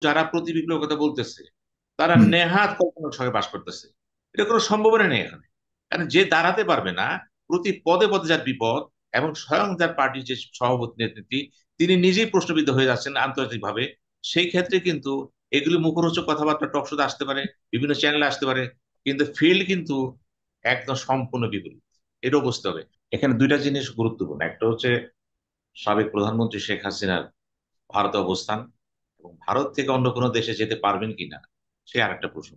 যারা প্রতি বিপ্লবের কথা বলতেছে তারা হুম। নেহাত কল্পনার সঙ্গে বাস করতেছে। এটা কোনো সম্ভাবনা নেই এখানে। কারণ যে দাঁড়াতে পারবে না, প্রতি পদে পদে যার বিপদ, এবং স্বয়ং যার পার্টির যে সভাপতি নেত্রী তিনি নিজেই প্রশ্নবিদ্ধ হয়ে যাচ্ছেন আন্তর্জাতিকভাবে, সেই ক্ষেত্রে কিন্তু এগুলি মুখরোচক কথাবার্তা টকশোতে আসতে পারে, বিভিন্ন চ্যানেলে আসতে পারে, কিন্তু ফিল্ড কিন্তু একদম সম্পূর্ণ বিপরীত। এটাও বুঝতে হবে। এখানে দুইটা জিনিস গুরুত্বপূর্ণ, একটা হচ্ছে সাবেক প্রধানমন্ত্রী শেখ হাসিনার ভারতে অবস্থান, এবং ভারত থেকে অন্য কোনো দেশে যেতে পারবেন কিনা সে আর একটা প্রশ্ন।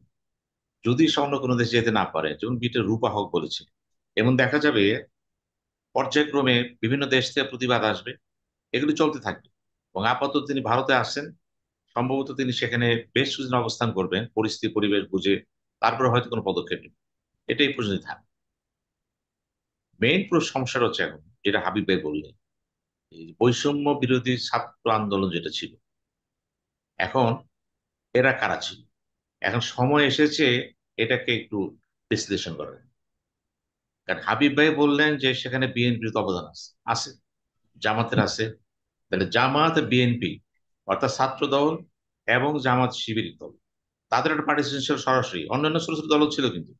যদি সে অন্য কোনো দেশে যেতে না পারে, যেমন বিটে রূপা হক বলেছে, এমন দেখা যাবে পর্যায়ক্রমে বিভিন্ন দেশ থেকে প্রতিবাদ আসবে, এগুলো চলতে থাকবে। এবং আপাতত তিনি ভারতে আসছেন, সম্ভবত তিনি সেখানে বেশ কিছুদিন অবস্থান করবেন পরিস্থিতি পরিবেশ বুঝে, তারপরে হয়তো কোনো পদক্ষেপ নেবেন। এটাই পর্যন্ত থাকবে। মেইন সমস্যাটা হচ্ছে এখন যেটা হাবিব ভাই বললেন, এই বৈষম্য বিরোধী ছাত্র আন্দোলন যেটা ছিল, এখন এরা কারা ছিল। এখন সময় এসেছে এটাকে একটু বিশ্লেষণ করার। কারণ হাবিব ভাই বললেন যে সেখানে বিএনপির তো অবদান আছে, আছে, জামাতের আছে। তাহলে জামাত বিএনপি, অর্থাৎ ছাত্র দল এবং জামাত শিবির দল, তাদের একটা পার্টিসিপেশন ছিল সরাসরি। অন্যান্য ছোট ছোট দলও ছিল কিন্তু,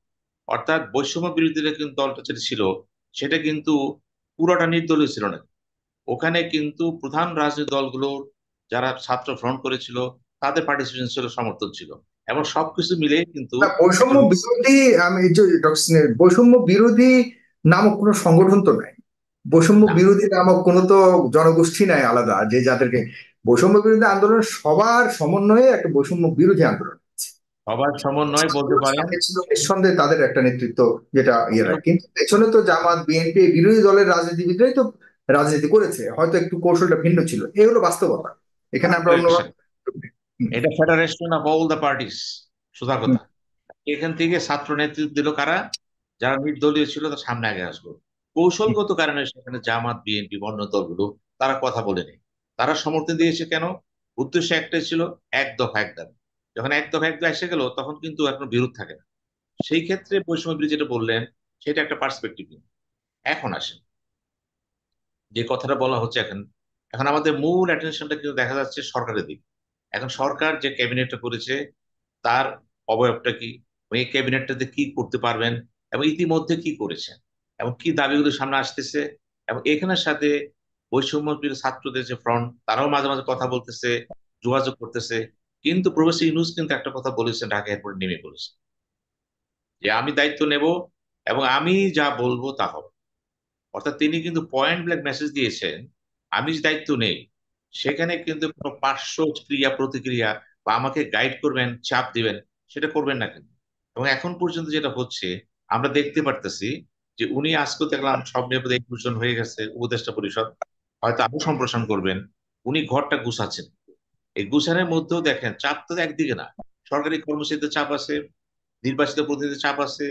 অর্থাৎ বৈষম্য বিরোধীরা কিন্তু দলটা যেটা ছিল সেটা কিন্তু পুরোটা নির্দলীয় ছিল না। ওখানে কিন্তু প্রধান রাজনৈতিক দলগুলোর যারা ছাত্র ফ্রন্ট করেছিল তাদের পার্টিসিপেশন ছিল, সমর্থন ছিল, এবং সবকিছু মিলে কিন্তু না, বৈষম্য একটা বিরোধী, আমি এই যে ডক্টর সিনের, বৈষম্য বিরোধী নামক কোনো সংগঠন তো নাই। বৈষম্য না, বিরোধী নামক কোনো তো জনগোষ্ঠী নাই আলাদা, যে যাদেরকে বৈষম্য বিরোধী আন্দোলন, সবার সমন্বয়ে একটা বৈষম্য বিরোধী আন্দোলন আছে। সবার সমন্বয় বলতে ছাত্ররা পারেন। সাথে ছিল, নিঃসন্দেহে তাদের একটা নেতৃত্ব, যেটা ইয়েরা, কিন্তু পেছনে তো জামাত বিএনপি বিরোধী দলের রাজনীতিবিদরাই তো রাজনীতি করেছে, হয়তো একটু কৌশলটা ভিন্ন ছিল। এই হলো বাস্তবতা। এখানে আমরা ফেডারেশন, অন্যভাবে। হুম। এটা federation of all the parties, সোজা হুম। কথা। এখান থেকে ছাত্র নেতৃত্ব দিল কারা? যারা নির্দলীয় ছিল তার সামনে আগে আসলো। কৌশলগত কারণে সেখানে জামাত বিএনপি অন্য দলগুলো তারা কথা বলেনি। তারা সমর্থন দিয়েছে কেন? উদ্দেশ্য একটাই ছিল, এক দফা এক দাবি। যখন এক দফা এক দাবি এসে গেল তখন কিন্তু আর কোনো বিরোধ থাকে না। সেই ক্ষেত্রে বৈষম্য বিরোধী যেটা বললেন সেটা একটা পার্সপেক্টিভ। এখন আসেন যে কথাটা বলা হচ্ছে এখন, এখন আমাদের মূল অ্যাটেনশনটা কিন্তু দেখা যাচ্ছে সরকারের দিকে। এখন সরকার যে ক্যাবিনেটটা করেছে তার অবয়বটা কি, এবং এই ক্যাবিনেটটাতে কি করতে পারবেন, এবং ইতিমধ্যে কি করেছেন, এবং কি দাবিগুলো সামনে আসতেছে, এবং এখানের সাথে বৈষম্য বিরোধী ছাত্রদের যে ফ্রন্ট তারাও মাঝে মাঝে কথা বলতেছে, যোগাযোগ করতেছে। কিন্তু প্রফেসর ইউনূস কিন্তু একটা কথা বলেছেন ঢাকা এয়ারপোর্টে নেমে বলেছে যে আমি দায়িত্ব নেব এবং আমি যা বলবো তা হবে। অর্থাৎ তিনি কিন্তু পয়েন্ট ব্ল্যাঙ্ক মেসেজ দিয়েছেন, আমি যে দায়িত্ব নেই সেখানে কিন্তু কোনো পার্শ্ব ক্রিয়া প্রতিক্রিয়া বা আমাকে গাইড করবেন চাপ দিবেন সেটা করবেন না কিন্তু। এবং এখন পর্যন্ত যেটা হচ্ছে আমরা দেখতে পারতেছি যে উনি আজকে দেখলাম সব নিয়ে একজন হয়ে গেছে উপদেষ্টা পরিষদ, হয়তো আরো সম্প্রসারণ করবেন। উনি ঘরটা গুছাচ্ছেন। এই গুছানোর মধ্যেও দেখেন চাপ তো একদিকে না, সরকারি কর্মচারীদের চাপ আছে, নির্বাচিত প্রতিনিধিদের চাপ আছে,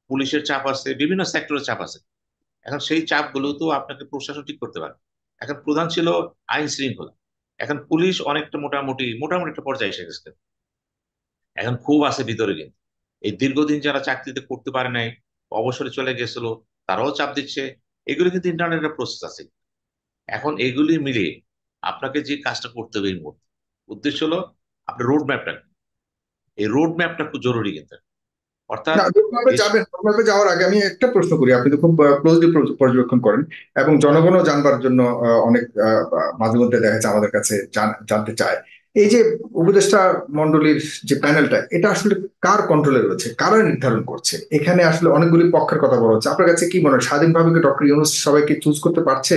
পুলিশের চাপ আছে, বিভিন্ন সেক্টরের চাপ আছে। এখন সেই চাপগুলো তো আপনাকে প্রশাসন ঠিক করতে পারে। এখন প্রধান ছিল আইন শৃঙ্খলা, এখন পুলিশ অনেকটা মোটামুটি মোটামুটি একটা পর্যায়ে এসে গেছে। এখন খুব আছে ভিতরে কিন্তু এই দীর্ঘদিন যারা চাকরিতে করতে পারে নাই, অবসরে চলে গেছিল, তারাও চাপ দিচ্ছে। এগুলো কিন্তু ইন্টারনেটের প্রসেস আছে। এখন এগুলি মিলিয়ে আপনাকে যে কাজটা করতে হবে এই মুহূর্তে, উদ্দেশ্য হলো আপনার রোড ম্যাপটা। এই রোড ম্যাপটা খুব জরুরি কিন্তু, অর্থাৎ না, রোডম্যাপে দেশ। যাবেন, রোডম্যাপে যাওয়ার আগে আমি একটা প্রশ্ন করি। আপনি তো খুব ক্লোজলি পর্যবেক্ষণ করেন এবং জনগণও জানবার জন্য অনেক মাঝে মধ্যে দেখা যাচ্ছে আমাদের কাছে জানতে চায়, এই যে উপদেষ্টা মন্ডলীর যে প্যানেলটা, এটা আসলে কার কন্ট্রোলে রয়েছে, কারা নির্ধারণ করছে? এখানে আসলে অনেকগুলি পক্ষের কথা বলা হচ্ছে। আপনার কাছে কি মনে হয়, স্বাধীনভাবে কি ডক্টর ইউনূস সবাইকে চুজ করতে পারছে?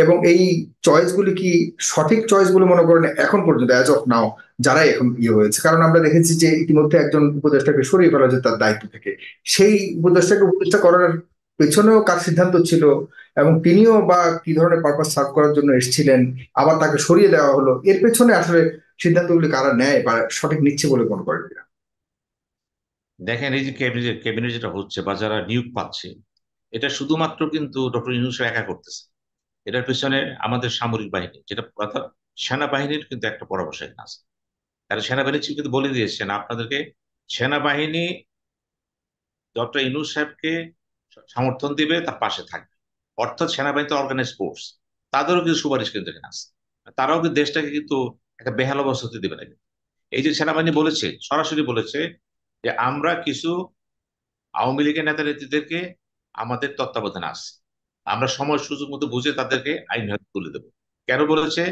এবং এই চয়েস গুলি কি সঠিক চয়েস বলে মনে করেন এখন পর্যন্ত, অ্যাজ অফ নাও, যারাই এখন ইয়ে হয়েছে? কারণ আমরা দেখেছি যে ইতিমধ্যে একজন উপদেষ্টাকে সরিয়ে ফেলা হয়েছে তার দায়িত্ব থেকে। সেই উপদেষ্টাকে উপদেষ্টা করার পেছনেও কার সিদ্ধান্ত ছিল, এবং তিনিও বা কি ধরনের পারপাস সার্ভ করার জন্য এসেছিলেন, আবার তাকে সরিয়ে দেওয়া হলো, এর পেছনে আসলে সিদ্ধান্তগুলি কারা নেয় বা সঠিক নিচ্ছে বলে মনে করেন কিনা? দেখেন এই যে ক্যাবিনেট ক্যাবিনেট যেটা হচ্ছে বা যারা নিয়োগ পাচ্ছে, এটা শুধুমাত্র কিন্তু ডক্টর ইউনূস একা করতেছে। এটার পিছনে আমাদের সামরিক বাহিনী, যেটা অর্থাৎ সেনাবাহিনীর কিন্তু একটা পরামর্শ এখানে আছে। কারণ সেনাবাহিনী chief কিন্তু বলে দিয়েছেন আপনাদেরকে, সেনাবাহিনী ডক্টর ইউনূস সাহেবকে সমর্থন দিবে, তার পাশে থাকবে। অর্থাৎ সেনাবাহিনী তো অর্গানাইজ ফোর্স, তাদেরও কিন্তু সুপারিশ কিন্তু এখানে আছে। তারাও কিন্তু দেশটাকে কিন্তু একটা বেহাল অবস্থা হতে দেবে না। এই যে সেনাবাহিনী বলেছে, সরাসরি বলেছে যে আমরা কিছু আওয়ামী লীগের নেতা নেত্রীদেরকে আমাদের তত্ত্বাবধানে আসছে, আমরা সময় সুযোগ মতো বুঝে তাদেরকে আইন হাতে তুলে দেবো। কেন বলেছে?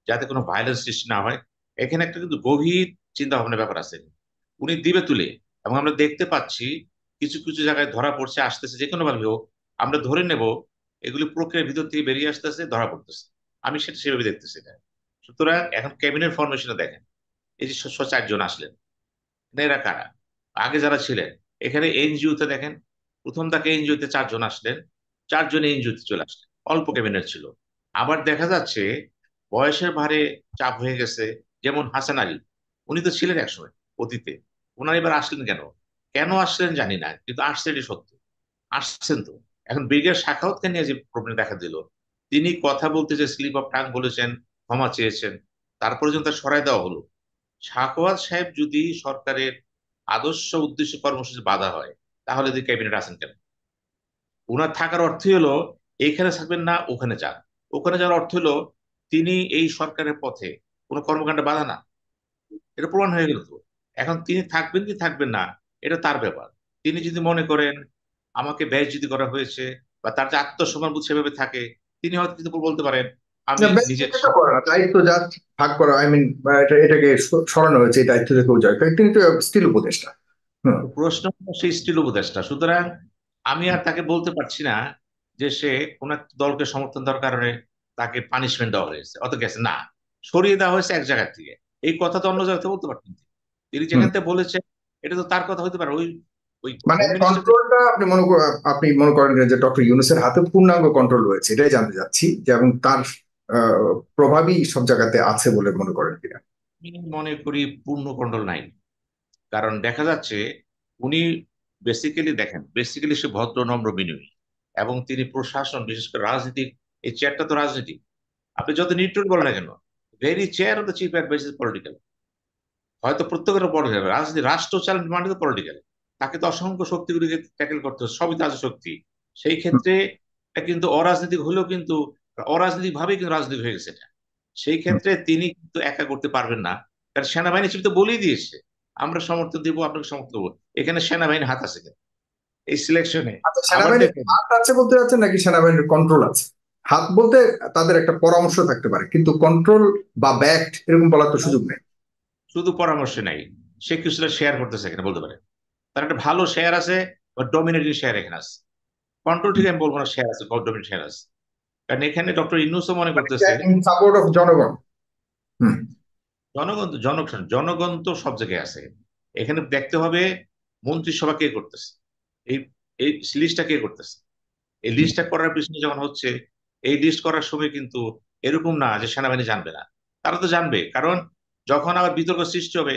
যাতে কোনো ভায়োলেন্স সৃষ্টি না হয়। এখানে একটা কিন্তু গভীর চিন্তা ভাবনার ব্যাপার আছে। উনি দিবে তুলে, এবং আমরা দেখতে পাচ্ছি কিছু কিছু জায়গায় ধরা পড়ছে, আসতেছে, যে কোনো ভাবে হোক আমরা ধরে নেব এগুলি প্রক্রিয়ার ভিতর থেকে বেরিয়ে আসতেছে, ধরা পড়তেছে। আমি সেটা সেভাবে দেখতেছি না। সুতরাং এখন ক্যাবিনেট ফরমেশনে দেখেন, এই যে 4জন আসলেন, এরা কারা? আগে যারা ছিলেন, এখানে এনজিও তে দেখেন, প্রথম তাকে এনজিও তে 4জন আসলেন, 4জন এনজিও তে চলে আসলেন, অল্প ক্যাবিনেট ছিল। আবার দেখা যাচ্ছে বয়সের ভারে চাপ হয়ে গেছে, যেমন হাসান আলী, উনি তো ছিলেন একসময় অতীতে, ওনার এবার আসলেন কেন? কেন আসলেন জানি না, কিন্তু আসছে এটি সত্য, আসছেন তো। এখন ব্রিগেড শাখাওয়াতকে নিয়ে যে প্রবলেম দেখা দিল, তিনি কথা বলতে যে স্লিপ অফ টাং বলেছেন, ক্ষমা চেয়েছেন, তারপরে যখন তার সরায় দেওয়া হলো। সাখাওয়াত সাহেব যদি সরকারের আদর্শ উদ্দেশ্য কর্মসূচি বাধা হয়, তাহলে তিনি ক্যাবিনেট আছেন কেন? ওনার থাকার অর্থই হলো এইখানে থাকবেন না, ওখানে যান। ওখানে যাওয়ার অর্থ হলো তিনি এই সরকারের পথে কোনো কর্মকাণ্ডে বাধা না। এটা প্রমাণ হয়ে গেল তো। এখন তিনি থাকবেন কি থাকবেন না, এটা তার ব্যাপার। তিনি যদি মনে করেন আমাকে বেইজ্জতি করা হয়েছে, বা তার যে আত্মসম্মান বোধ সেভাবে থাকে, তিনি হয়তো কিন্তু বলতে পারেন না, আমি নিজের ব্যক্তিগত করে না, দায়িত্ব যা ভাগ করা, আই মিন এটাকে সরানো হয়েছে, এই দায়িত্ব থেকেও যায়, তিনি তো স্টিল উপদেষ্টা। হুম। প্রশ্ন হলো সেই স্টিল উপদেষ্টা। সুতরাং আমি আর তাকে বলতে পারছি না যে সে কোন একটা দলকে সমর্থন দেওয়ার কারণে তাকে পানিশমেন্ট দেওয়া হয়েছে, অত গেছে না, সরিয়ে দেওয়া হয়েছে এক জায়গা থেকে। এই কথা তো অন্য জায়গা থেকে বলতে পারতেন তিনি। তিনি হুম। যেখান থেকে বলেছেন, এটা তো তার কথা হতে পারে। ওই ওই মানে হোম মিনিস্টার। কন্ট্রোলটা আপনি মনে করেন যে ডক্টর ইউনূসের হাতে পূর্ণাঙ্গ কন্ট্রোল রয়েছে, এটাই জানতে চাচ্ছি, যে এবং তার প্রভাবই সব জায়গাতে আছে বলে মনে করেন কিনা? আমি মনে করি পূর্ণ কন্ট্রোল নাই। কারণ দেখা যাচ্ছে উনি বেসিক্যালি সে ভদ্র নম্র বিনয়ী, এবং তিনি প্রশাসন, বিশেষ করে রাজনীতিক, এই চেয়ারটা তো রাজনীতি। আপনি যত নিউট্রাল বলেন না কেন, very chair of the chief advice political. হয়তো প্রত্যেকের পলিটিক্যাল, রাজনীতি রাষ্ট্র চালান মানে তো পলিটিক্যাল। তাকে তো অসংখ্য শক্তিগুলিকে ট্যাকেল করতে হবে, সবই তার শক্তি। সেই ক্ষেত্রে এটা কিন্তু অরাজনৈতিক হলেও কিন্তু অরাজনৈতিক ভাবেই কিন্তু রাজনীতি হয়ে গেছে এটা। সেই হুম। ক্ষেত্রে তিনি কিন্তু একা করতে পারবেন না। কারণ সেনাবাহিনী চিফ তো বলেই দিয়েছে আমরা সমর্থন দিব, আপনাকে সমর্থন দেবো। এখানে সেনাবাহিনী হাত আছে কেন এই সিলেকশনে? আচ্ছা, আবার সেনাবাহিনীর দেখেন, হাত আছে বলতে চাচ্ছেন নাকি সেনাবাহিনীর কন্ট্রোল আছে? হাত বলতে তাদের একটা পরামর্শ থাকতে পারে, কিন্তু কন্ট্রোল বা ব্যাক্ট এরকম বলার তো সুযোগ নেই। শুধু পরামর্শ নাই, সে কিছুটা শেয়ার করতেছে এখানে, বলতে পারে তার একটা ভালো শেয়ার আছে, বা ডমিনেটিং শেয়ার এখানে আছে। কন্ট্রোল ঠিক আমি বলবো না, শেয়ার আছে, ডমিনেটিং শেয়ার আছে। কারণ এখানে ডক্টর ইউনূসও মনে করতেছে ইন সাপোর্ট অফ জনগণ। হুম। জনগণ তো সব জায়গায় আছে। এখানে দেখতে হবে মন্ত্রিসভা কে করতেছে, এই এই লিস্টটা কে করতেছে। এই লিস্টটা করার পিছনে যখন হচ্ছে, এই লিস্ট করার সময় কিন্তু এরকম না যে সেনাবাহিনী জানবে না, তারা তো জানবে। কারণ যখন আবার বিতর্ক সৃষ্টি হবে,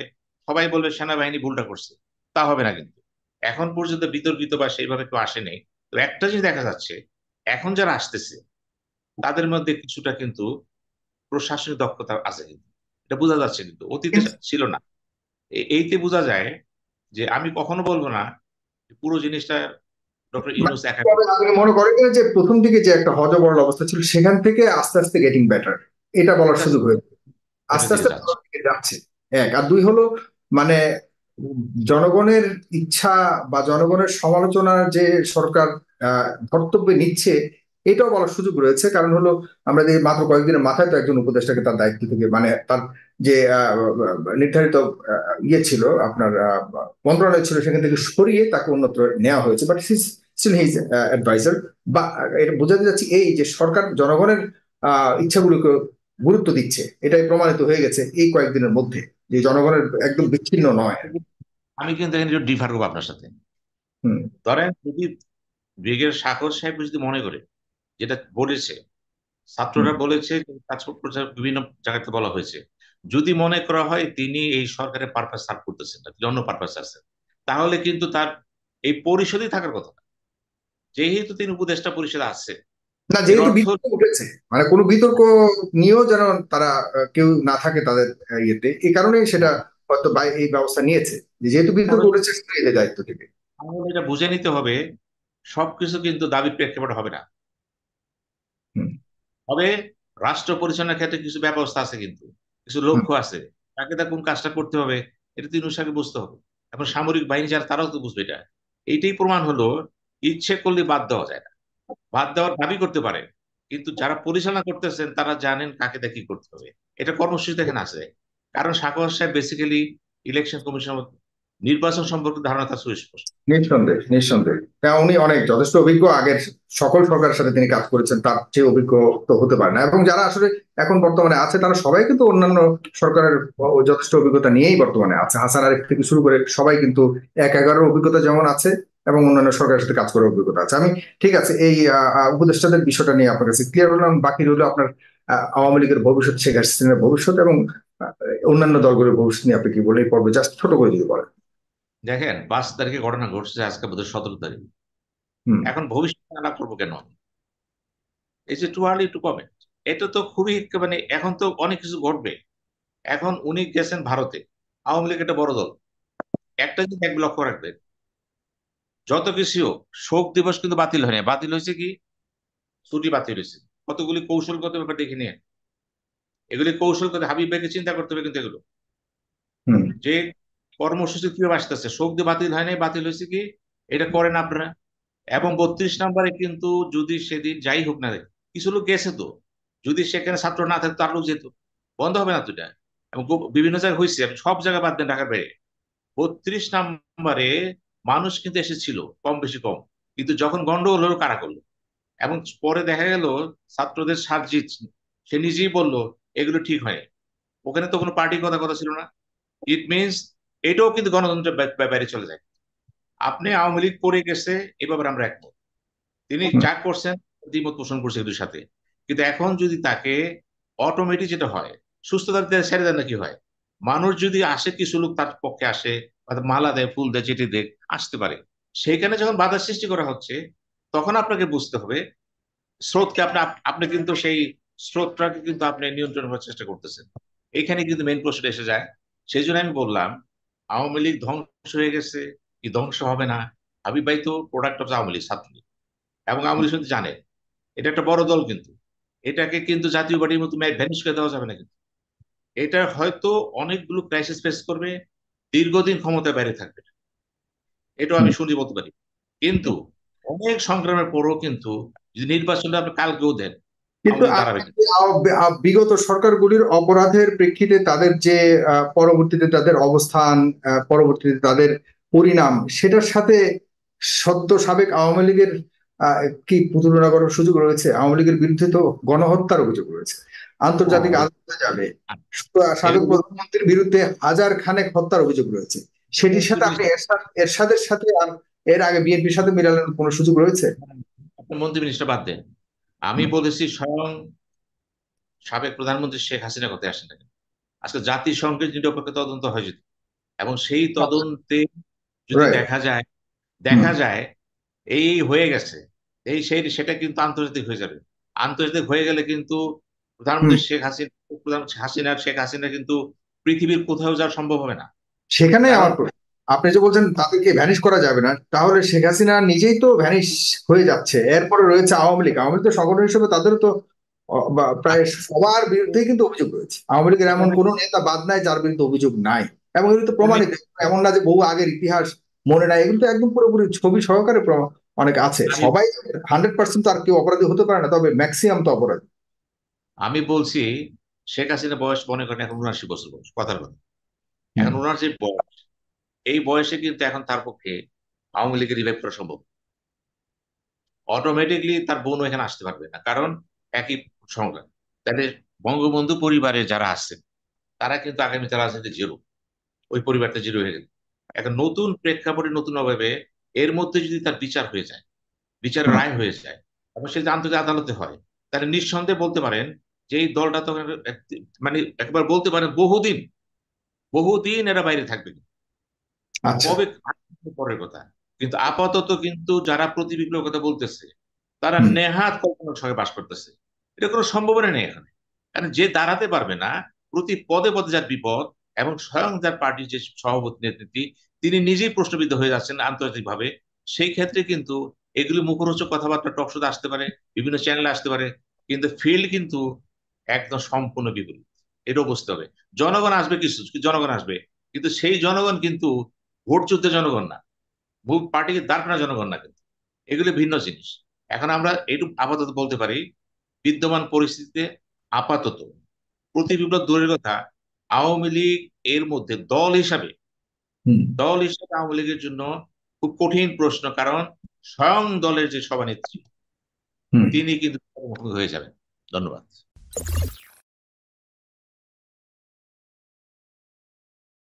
সবাই বলবে সেনাবাহিনী ভুলটা করছে। তা হবে না কিন্তু। এখন পর্যন্ত বিতর্কিত বা সেইভাবে কেউ আসেনি। তো একটা জিনিস দেখা যাচ্ছে, এখন যারা আসতেছে তাদের মধ্যে কিছুটা কিন্তু প্রশাসনিক দক্ষতা আছে কিন্তু, এটা বোঝা যাচ্ছে, কিন্তু অতীতে কিন্তু ছিল না। এইতে বোঝা যায় যে আমি কখনো বলবো না যে পুরো জিনিসটা ডক্টর মানে ইউনূস একা কিভাবে করছে। আপনি মনে করেন যে প্রথম দিকে যে একটা হযবরল অবস্থা ছিল, সেখান থেকে আস্তে আস্তে গেটিং বেটার, এটা বলার আস্তে আস্তে সুযোগ হয়েছে? বেটার আস্তে দিকে আস্তে যাচ্ছে। ভালোর দিকে যাচ্ছে। এক আর দুই হলো, মানে জনগণের ইচ্ছা বা জনগণের সমালোচনার যে সরকার ধর্তব্যে নিচ্ছে, এটাও বলার সুযোগ রয়েছে। কারণ হলো, আমরা যে মাত্র কয়েকদিনের মাথায় তো একজন উপদেষ্টাকে তার দায়িত্ব থেকে, মানে তার যে নির্ধারিত ইয়ে ছিল, আপনার মন্ত্রণালয় ছিল, সেখান থেকে সরিয়ে তাকে অন্যত্র নেওয়া হয়েছে, বাট স্টিল হিজ অ্যাডভাইজার। বা এটা বোঝাতে যাচ্ছি এই যে সরকার জনগণের ইচ্ছাগুলোকে গুরুত্ব দিচ্ছে, এটাই প্রমাণিত হয়ে গেছে এই কয়েকদিনের মধ্যে, যে জনগণের একদম বিচ্ছিন্ন নয়। আমি কিন্তু এখানে ডিফার করবো আপনার সাথে। হুম। ধরেন যদি ব্রিগেড সাগর সাহেব যদি মনে করে, যেটা বলেছে, হুম। ছাত্ররা বলেছে, ছাত্র প্রচার বিভিন্ন জায়গাতে বলা হয়েছে, যদি মনে করা হয় তিনি এই সরকারের পারপাস সার্ভ করতেছেন না, তিনি অন্য পারপাস আছেন, তাহলে কিন্তু তার এই পরিষদেই থাকার কথা না। যেহেতু তিনি উপদেষ্টা পরিষদে আছে, না, এর যেহেতু অর্থ বিতর্ক উঠেছে, মানে কোনো বিতর্ক নিয়েও যেন তারা কেউ না থাকে তাদের ইয়েতে, এই কারণেই সেটা হয়তো এই ব্যবস্থা নিয়েছে, যে যেহেতু বিতর্ক তাহলে উঠেছে এদের দায়িত্ব থেকে। আমাদের এটা বুঝে নিতে হবে, সবকিছু কিন্তু দাবির প্রেক্ষাপটে হবে না। হুম। তবে রাষ্ট্র পরিচালনার ক্ষেত্রে কিছু ব্যবস্থা আছে, কিন্তু কিছু হুম। লক্ষ্য আছে। কাকে তা কোন কাজটা করতে হবে, এটা তো ইনুসাকে বুঝতে হবে। এখন সামরিক বাহিনী যারা তারাও তো বুঝবে এটা। এইটাই প্রমাণ হলো ইচ্ছে করলে বাদ দেওয়া যায় না। বাদ দেওয়ার দাবি করতে পারে, কিন্তু যারা পরিচালনা করতেছেন তারা জানেন কাকে তা কি করতে হবে। এটা কর্মসূচি দেখেন আছে। কারণ সাখাওয়াত সাহেব বেসিক্যালি ইলেকশন কমিশন, নির্বাচন সম্পর্কে ধারণা তার সুস্পষ্ট। নিঃসন্দেহে নিঃসন্দেহে, হ্যাঁ, উনি অনেক যথেষ্ট অভিজ্ঞ, আগের সকল সরকারের সাথে তিনি কাজ করেছেন, তার চেয়ে অভিজ্ঞ তো হতে পারে না। এবং যারা আসলে এখন বর্তমানে আছে তারা সবাই কিন্তু অন্যান্য সরকারের যথেষ্ট অভিজ্ঞতা নিয়েই বর্তমানে আছে। হাসান আরিফ থেকে শুরু করে সবাই কিন্তু 1/11 অভিজ্ঞতা যেমন আছে, এবং অন্যান্য সরকারের সাথে কাজ করার অভিজ্ঞতা আছে। আমি ঠিক আছে, এই উপদেষ্টাদের বিষয়টা নিয়ে আপনার কাছে ক্লিয়ার হলাম। বাকি রইল আপনার আওয়ামী লীগের ভবিষ্যৎ, শেখ হাসিনার ভবিষ্যৎ এবং আহ, অন্যান্য দলগুলোর ভবিষ্যৎ নিয়ে আপনি কি বলে এই পর্বে জাস্ট ছোট করে যদি বলেন। দেখেন 5 তারিখে ঘটনা ঘটছে, আজকে বোধহয় 17 তারিখ। হুম। এখন ভবিষ্যৎ আলাপ করবো কেন? এই যে টু আর্লি টু কমেন্ট, এটা তো খুবই মানে এখন তো অনেক কিছু ঘটবে। এখন উনি গেছেন ভারতে, আওয়ামী লীগ একটা বড় দল। একটা জিনিস এক লক্ষ্য রাখবেন, যত কিছু হোক, শোক দিবস কিন্তু বাতিল হয়নি। বাতিল হয়েছে কি? ছুটি বাতিল হয়েছে। কতগুলি কৌশলগত ব্যাপার দেখে নিয়ে, এগুলি কৌশলগত, হাবিব ভাইকে চিন্তা করতে হবে কিন্তু এগুলো, হুম। যে কর্মসূচি কিভাবে আসতেছে। শোক দিয়ে বাতিল হয় নাই, বাতিল হয়েছে কি, এটা করেন আপনারা। এবং 32 নম্বরে কিন্তু যদি সেদিন যাই হোক না, কিছু লোক গেছে তো, যদি সেখানে ছাত্র না থাকতো আর লোক যেত, বন্ধ হবে না তো এটা। এবং বিভিন্ন জায়গায় হয়েছে, আপনি সব জায়গায় বাদ দেন ঢাকার বাইরে। 32 নম্বরে মানুষ কিন্তু এসেছিল, কম বেশি কম, কিন্তু যখন গন্ডগোল হলো কারা করলো। এবং পরে দেখা গেল ছাত্রদের সার্জিৎ সে নিজেই বলল এগুলো ঠিক হয়। ওখানে তো কোনো পার্টির কথা কথা ছিল না। ইট মিনস এটাও কিন্তু গণতন্ত্রের বাইরে চলে যায়। আপনি আওয়ামী লীগ পড়ে গেছে, এ ব্যাপারে আমরা একমত। তিনি হুম। যা করছেন দ্বিমত পোষণ করছে এদের সাথে। কিন্তু এখন যদি তাকে অটোমেটিক যেটা হয়, সুস্থতার ছেড়ে দেন না, কি হয়? মানুষ যদি আসে, কিছু লোক তার পক্ষে আসে, অর্থাৎ মালা দেয়, ফুল দেয়, চিঠি দেয়, আসতে পারে। সেইখানে যখন বাধা সৃষ্টি করা হচ্ছে, তখন আপনাকে বুঝতে হবে স্রোতকে আপনি আপনি কিন্তু সেই স্রোতটাকে কিন্তু আপনি নিয়ন্ত্রণ করার চেষ্টা করতেছেন। এখানে কিন্তু মেইন প্রশ্নটা এসে যায়। সেই জন্য আমি বললাম আওয়ামী লীগ ধ্বংস হয়ে গেছে কি ধ্বংস হবে না। হাবিব ভাই তো প্রোডাক্ট অফ আওয়ামী লীগ, ছাত্রলীগ, এবং আওয়ামী লীগ শুধু জানে এটা একটা বড় দল, কিন্তু এটাকে কিন্তু জাতীয় পার্টির মতো ভ্যানিশ করে দেওয়া যাবে না। কিন্তু এটা হয়তো অনেকগুলো ক্রাইসিস ফেস করবে, দীর্ঘদিন ক্ষমতায় বাইরে থাকবে, এটাও আমি হুম। শুনছি বলতে পারি। কিন্তু অনেক সংগ্রামের পরও কিন্তু যদি নির্বাচনটা আপনি কালকেও দেন, কিন্তু আওয়ামী লীগ দাঁড়াবে আপনি কিন্তু। কি বিগত সরকারগুলির অপরাধের প্রেক্ষিতে তাদের যে পরবর্তীতে তাদের অবস্থান, পরবর্তীতে তাদের পরিণাম, সেটার সাথে সদ্য সাবেক আওয়ামী লীগের আহ, কি তুলনা করার সুযোগ রয়েছে? আওয়ামী লীগের বিরুদ্ধে তো গণহত্যার অভিযোগ রয়েছে, আন্তর্জাতিক হ্যাঁ, আদালতে যাবে। সাবেক এগুলো প্রধানমন্ত্রীর বিরুদ্ধে হাজার খানেক হত্যার অভিযোগ রয়েছে। সেটির সাথে আপনি মন্ত্রী এরশাদের সাথে আর এর আগে বিএনপির সাথে মিলানোর কোনো সুযোগ রয়েছে? আপনি মন্ত্রী মিনিস্টার বাদ দেন, আমি হুম। বলেছি স্বয়ং সাবেক প্রধানমন্ত্রী শেখ হাসিনা কথা আসেন না কেন? আজকে জাতিসংঘের নিরপেক্ষ তদন্ত হয় যদি, এবং সেই তদন্তে যদি রাইট। দেখা যায়, হুম। দেখা যায় এই হয়ে গেছে, এই সেই সেটা কিন্তু আন্তর্জাতিক হয়ে যাবে। আন্তর্জাতিক হয়ে গেলে কিন্তু হুম। প্রধানমন্ত্রী শেখ হাসিনা, প্রধান হাসিনা শেখ হাসিনা কিন্তু পৃথিবীর কোথাও যাওয়া সম্ভব হবে না। সেখানেই কারণ আমার প্রশ্ন। আপনি যে বলছেন তাদেরকে ভ্যানিশ করা যাবে না, তাহলে শেখ হাসিনা নিজেই তো ভ্যানিশ হয়ে যাচ্ছে, এরপরে রয়েছে আওয়ামী লীগ। আওয়ামী লীগ তো সংগঠন হিসেবে তাদেরও তো প্রায় আ- সবার বিরুদ্ধেই কিন্তু অভিযোগ রয়েছে। আওয়ামী লীগের এমন এখানে কোনো নেতা বাদ নাই যার বিরুদ্ধে অভিযোগ নাই, এবং এগুলো তো উনি প্রমাণিত। এমন না যে বহু আগের ইতিহাস মনে নাই, এগুলো তো একদম পুরোপুরি ছবি সহকারে অনেক আছে। আমি সবাই 100% তো আর কেউ অপরাধী হতে পারে না, তবে ম্যাক্সিমাম তো অপরাধী। আমি বলছি শেখ হাসিনা বয়স মনে করেন এখন 79 বছর বয়স, কথার কথা। হুম। এখন ওনার যে বয়স, এই বয়সে কিন্তু এখন তার পক্ষে আওয়ামী লীগের রিভাইভ করা সম্ভব। অটোমেটিকলি তার বোনও এখানে আসতে পারবে না, কারণ একই সংগ্রাম। তাহলে বঙ্গবন্ধু পরিবারে যারা আছেন তারা কিন্তু আগামীতে রাজনীতি জিরো, ওই পরিবারটা জিরো হয়ে গেল। এখন নতুন প্রেক্ষাপটে নতুন ভাবে এর মধ্যে যদি তার বিচার হয়ে যায়, বিচারের হুম। রায় হয়ে যায়, এবং সেটা আন্তর্জাতিক আদালতে হয়, তাহলে নিঃসন্দেহে বলতে পারেন যে এই দলটা তো মানে একবার বলতে পারেন বহুদিন, বহুদিন এরা বাইরে থাকবে। আচ্ছা। কবে পরের কথা। কিন্তু আপাতত কিন্তু যারা প্রতিবিপ্লবের কথা বলতেছে, তারা হুম। নেহাত কল্পনার সঙ্গে বাস করতেছে। এটা কোনো সম্ভাবনা নেই এখানে। কারণ যে দাঁড়াতে পারবে না, প্রতি পদে পদে যার বিপদ, এবং স্বয়ং যার পার্টির যে সভাপতি নেতৃত্বে তিনি নিজেই প্রশ্নবিদ্ধ হয়ে যাচ্ছেন আন্তর্জাতিকভাবে, সেই ক্ষেত্রে কিন্তু এগুলি মুখরোচক কথাবার্তা টক শোতে আসতে পারে, বিভিন্ন চ্যানেলে আসতে পারে, কিন্তু ফিল্ড কিন্তু একদম সম্পূর্ণ বিপরীত। এটাও বুঝতে হবে। জনগণ আসবে, কিছু জনগণ আসবে, কিন্তু সেই জনগণ কিন্তু ভোট যুদ্ধে জনগণ না, ভোট পার্টিকে দাঁড় করানো জনগণ না কিন্তু। এগুলো ভিন্ন জিনিস। এখন আমরা এইটুকু আপাতত বলতে পারি, বিদ্যমান পরিস্থিতিতে আপাতত প্রতি বিপ্লব দূরের কথা, আওয়ামী লীগ এর মধ্যে হুম। দল হিসেবে আওয়ামী লীগের জন্য খুব কঠিন প্রশ্ন, কারণ স্বয়ং দলের যে সভানেত্রী হুম। তিনি কিন্তু মুখোমুখি হয়ে যাবেন। ধন্যবাদ।